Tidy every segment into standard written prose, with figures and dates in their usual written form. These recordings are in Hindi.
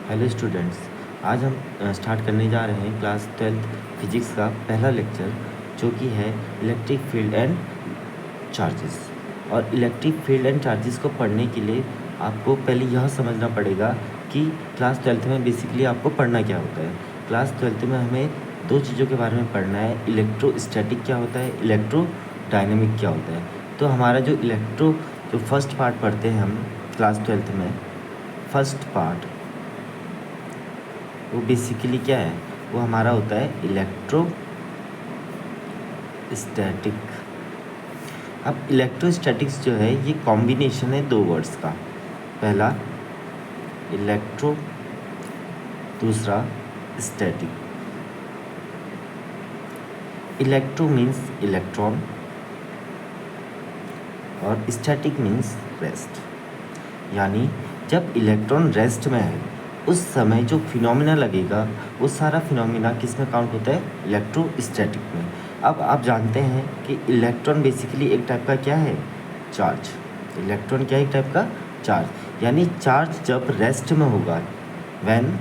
हेलो स्टूडेंट्स, आज हम स्टार्ट करने जा रहे हैं क्लास 12th फिजिक्स का पहला लेक्चर, जो कि है इलेक्ट्रिक फील्ड एंड चार्जेस। और इलेक्ट्रिक फील्ड एंड चार्जेस को पढ़ने के लिए आपको पहले यह समझना पड़ेगा कि क्लास 12th में बेसिकली आपको पढ़ना क्या होता है। क्लास 12th में हमें दो चीज़ों के बारे में पढ़ना है, इलेक्ट्रोस्टैटिक क्या होता है, इलेक्ट्रोडायनेमिक क्या होता है। तो हमारा जो फर्स्ट पार्ट पढ़ते हैं हम क्लास 12th में, फर्स्ट पार्ट वो बेसिकली क्या है, वो हमारा होता है इलेक्ट्रोस्टैटिक। अब इलेक्ट्रोस्टैटिक्स जो है ये कॉम्बिनेशन है दो वर्ड्स का, पहला इलेक्ट्रो, दूसरा स्टैटिक। इलेक्ट्रो मीन्स इलेक्ट्रॉन और स्टैटिक मीन्स रेस्ट। यानी जब इलेक्ट्रॉन रेस्ट में है उस समय जो फिनोमिना लगेगा वो सारा फिनोमिना किस में काउंट होता है, इलेक्ट्रोस्टैटिक में। अब आप जानते हैं कि इलेक्ट्रॉन बेसिकली एक टाइप का क्या है, चार्ज। इलेक्ट्रॉन क्या है, एक टाइप का चार्ज। यानी चार्ज जब रेस्ट में होगा, when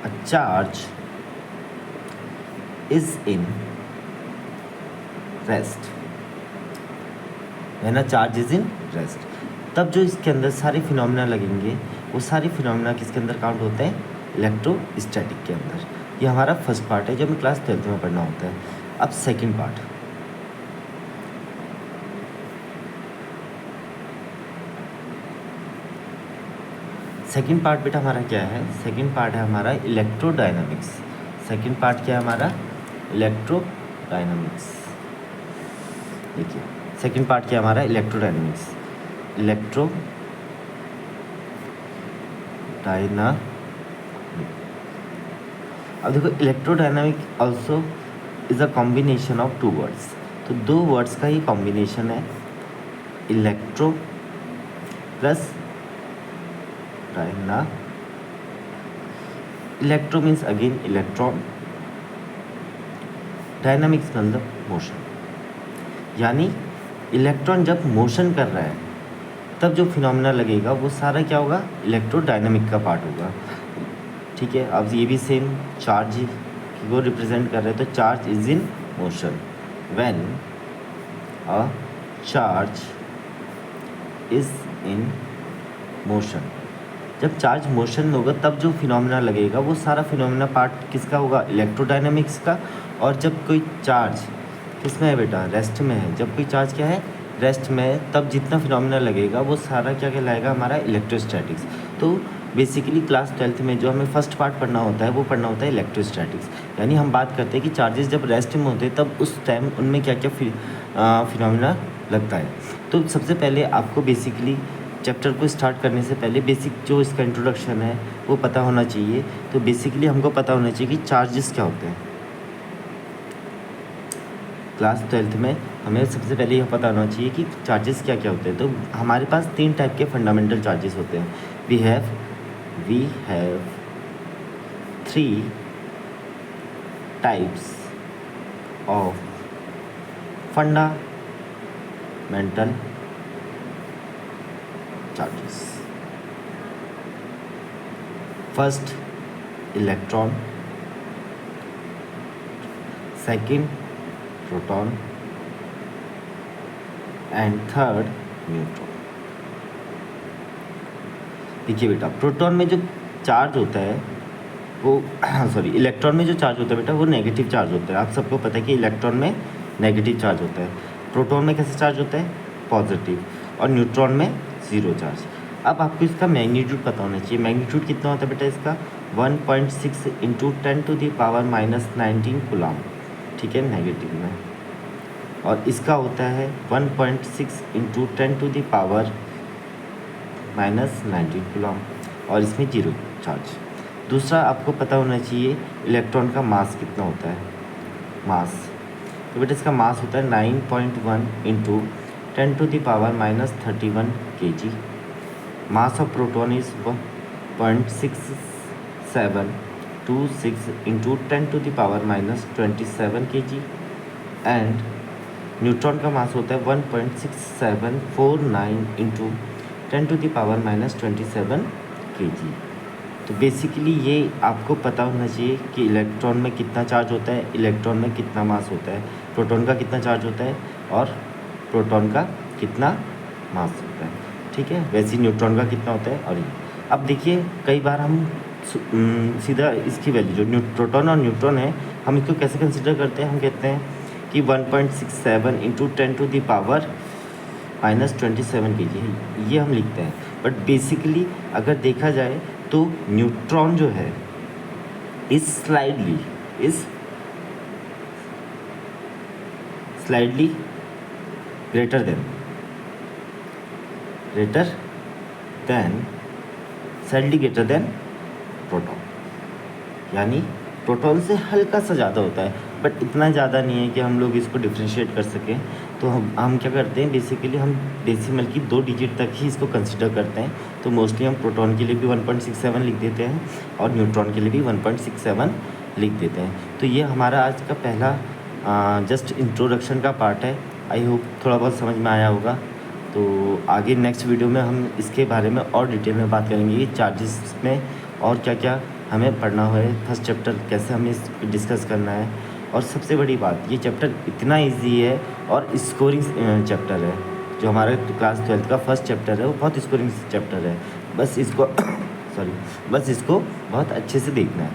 a charge is in rest, when a charge is in rest, तब जो इसके अंदर सारे फिनोमिना लगेंगे वो सारे फिनोमिना किसके अंदर काउंट होते हैं, इलेक्ट्रोस्टैटिक के अंदर। ये हमारा फर्स्ट पार्ट है जो हमें क्लास 12th में पढ़ना होता है। अब सेकंड पार्ट, बेटा हमारा क्या है, सेकंड पार्ट है हमारा इलेक्ट्रोडायनामिक्स। सेकंड पार्ट क्या है हमारा, इलेक्ट्रोडायनामिक्स। देखिए सेकंड पार्ट क्या है हमारा, इलेक्ट्रोडायनामिक्स। अब देखो electrodynamic also is a combination of two words. तो दो वर्ड्स का ही कॉम्बिनेशन है, electro plus dyna. Electro means again electron, dynamics मतलब मोशन। यानी इलेक्ट्रॉन जब मोशन कर रहा है तब जो फिनोमिना लगेगा वो सारा क्या होगा, इलेक्ट्रोडायनामिक का पार्ट होगा। ठीक है, अब ये भी सेम चार्ज को रिप्रेजेंट कर रहे हैं, तो charge is in motion, when a charge is in motion. जब चार्ज मोशन में होगा तब जो फिनोमिना लगेगा वो सारा फिनोमिना पार्ट किसका होगा, इलेक्ट्रोडायनामिक्स का। और जब कोई चार्ज किस में है बेटा, रेस्ट में है, जब कोई चार्ज क्या है, रेस्ट में, तब जितना फिनोमिना लगेगा वो सारा क्या कहलाएगा, हमारा इलेक्ट्रोस्टैटिक्स। तो बेसिकली क्लास 12th में जो हमें फर्स्ट पार्ट पढ़ना होता है वो पढ़ना होता है इलेक्ट्रोस्टैटिक्स। यानी हम बात करते हैं कि चार्जेस जब रेस्ट में होते हैं तब उस टाइम उनमें क्या क्या फिनोमिना लगता है। तो सबसे पहले आपको बेसिकली चैप्टर को स्टार्ट करने से पहले बेसिक जो इसका इंट्रोडक्शन है वो पता होना चाहिए। तो बेसिकली हमको पता होना चाहिए कि चार्जेस क्या होते हैं। क्लास 12th में हमें सबसे पहले यह पता होना चाहिए कि चार्जेस क्या क्या होते हैं। तो हमारे पास तीन टाइप के फंडामेंटल चार्जेस होते हैं। We have 3 types of fundamental charges. First electron, second proton and third neutron. देखिए बेटा, प्रोटॉन में जो चार्ज होता है वो इलेक्ट्रॉन में जो चार्ज होता है बेटा वो नेगेटिव चार्ज होता है। आप सबको पता है कि इलेक्ट्रॉन में नेगेटिव चार्ज होता है। प्रोटॉन में कैसे चार्ज होता है, पॉजिटिव, और न्यूट्रॉन में ज़ीरो चार्ज। अब आपको इसका मैग्नीट्यूड पता होना चाहिए। मैग्नीट्यूड कितना होता है बेटा इसका, 1.6 × 10⁻⁹ कूलम। ठीक है, नेगेटिव में। और इसका होता है 1.6 × 10⁻⁹ कूलम, और इसमें जीरो चार्ज। दूसरा आपको पता होना चाहिए इलेक्ट्रॉन का मास कितना होता है, मास। तो बेटा इसका मास होता है 9.1 × 10⁻31 kg। Mass of proton is 0.6726 × 10⁻27 kg। And neutron का मास होता है 1.6749 × 10⁻27 kg। kg। तो बेसिकली ये आपको पता होना चाहिए कि इलेक्ट्रॉन में कितना चार्ज होता है, इलेक्ट्रॉन में कितना मास होता है, प्रोटॉन का कितना चार्ज होता है और प्रोटॉन का कितना मास होता है। ठीक है, वैसे ही न्यूट्रॉन का कितना होता है। और ये अब देखिए कई बार हम सीधा इसकी वैल्यू जो प्रोटॉन और न्यूट्रॉन है हम इसको कैसे कंसिडर करते हैं, हम कहते हैं कि 1.67 इंटू 10⁻⁻27 kg ये हम लिखते हैं। बट बेसिकली अगर देखा जाए तो न्यूट्रॉन जो है is slightly greater than proton, यानी प्रोटॉन से हल्का सा ज़्यादा होता है बट इतना ज़्यादा नहीं है कि हम लोग इसको डिफ्रेंशिएट कर सकें। तो हम क्या करते हैं, बेसिकली हम डेसिमल की 2 डिजिट तक ही इसको कंसिडर करते हैं। तो मोस्टली हम प्रोटॉन के लिए भी 1.67 लिख देते हैं और न्यूट्रॉन के लिए भी 1.67 लिख देते हैं। तो ये हमारा आज का पहला जस्ट इंट्रोडक्शन का पार्ट है। आई होप थोड़ा बहुत समझ में आया होगा। तो आगे नेक्स्ट वीडियो में हम इसके बारे में और डिटेल में बात करेंगे कि चार्जेस में और क्या क्या हमें पढ़ना है, फर्स्ट चैप्टर कैसे हमें डिस्कस करना है। और सबसे बड़ी बात, ये चैप्टर इतना इजी है और स्कोरिंग चैप्टर है। जो हमारा क्लास 12th का फर्स्ट चैप्टर है वो बहुत स्कोरिंग चैप्टर है। बस इसको बहुत अच्छे से देखना है।